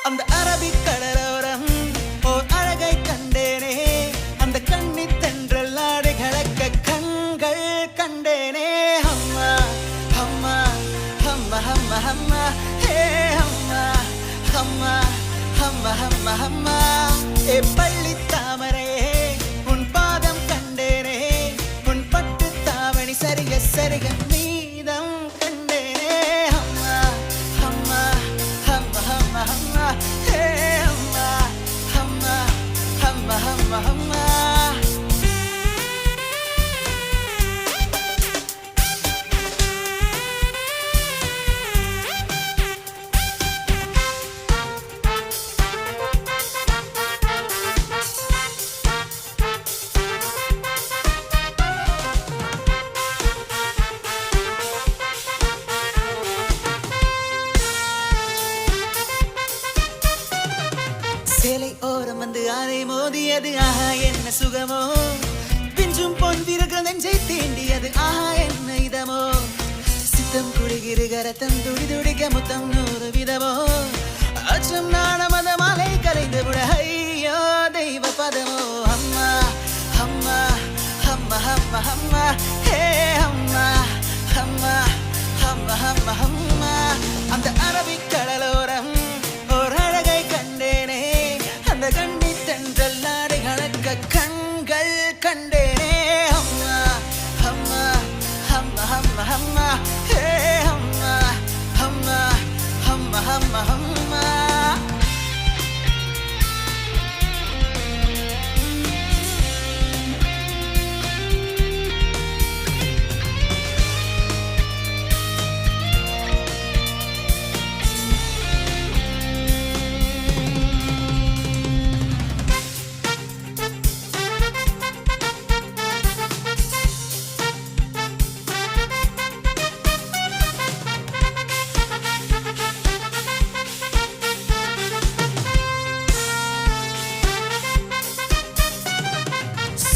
அந்த அரபிக் கடலோரம் ஓர் அழகை கண்டேனே, அந்த கண்ணித் தென்றல் ஆடை கலக்க கண்கள் கண்டேனே. அம்மா அம்மா அம்மா அம்மா அம்மா ஹே அம்மா அம்மா அம்மா அம்மா அம்மா. ஏ பள்ளி தாமரையே உன் பாதம் கண்டேனே, உன் பட்டு தாவணி சரிய சரிய மீதம் கண்டேனே. அம்மா அம்மா அம்மா அம்மா அம்மா ஹே அம்மா அம்மா அம்மா அம்மா அம்மா. சேலை ஓரம் வந்து ஆனை மோதியது, ஆஹா என்ன சுகமோ. பிஞ்சும் பொன் விரக நெஞ்சை தீண்டியது, ஆஹா என்ன இதமோ. சித்தம் குடிகிறு கரத்தம் துடி துடிக்க முத்தம் 100 விதமோ. அச்சம் நாண மத மாலை கரைந்து விட ஐயோ தெய்வ பதமோ. அம்மா அம்மா அம்மா அம்மா அம்மா ஹே அம்மா அம்மா அம்மா அம்மா அம்மா. அந்த அரபிக் கடலோரம் ஓர் அழகை கண்டேனே, அந்த கண்ணித் தென்றல் ஆடை கலக்க கண்கள் கண்டேனே. அம்மா அம்மா அம்மா அம்மா அம்மா ஹே அம்மா அம்மா அம்மா அம்மா அம்மா.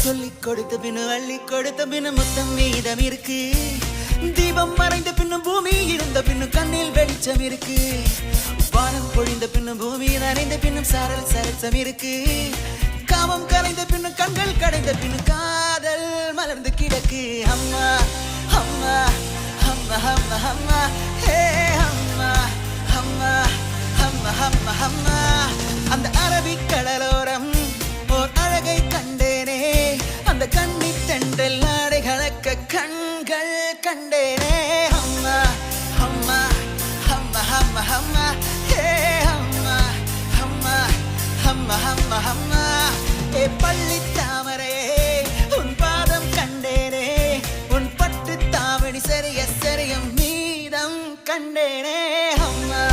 சொல்லிக் கொடுத்த பின்னு அள்ளி கொடுத்த பின்னு மொத்தம் மீதம் இருக்கு. தீபம் மறைந்த பின்னும் பூமி இருந்த பின்னும் கண்ணில் வெளிச்சம் இருக்கு. வானம் பொழிந்த பின்னும் பூமி நனைந்த பின்னும் சாரல் சரசம் இருக்கு. காமம் கரைந்த பின்னும் கண்கள் கடைந்த பின்னும் காதல் மலர்ந்து கிடக்கு. அம்மா அம்மா அம்மா அம்மா அம்மா ஹே அம்மா அம்மா அம்மா அம்மா அம்மா. அந்த அரபிக் கடலோரம் ஓர் அழகை கண்டேனே, அந்த கண்ணித் தென்றல் ஆடை கலக்க கண்கள் கண்டேனே. அம்மா அம்மா அம்மா அம்மா அம்மா ஹே அம்மா அம்மா அம்மா அம்மா அம்மா. ஏ பள்ளி தாமரையே உன் பாதம் கண்டேனே, உன் பட்டு தாவணி சரிய சரிய மீதம் கண்டேனே. அம்மா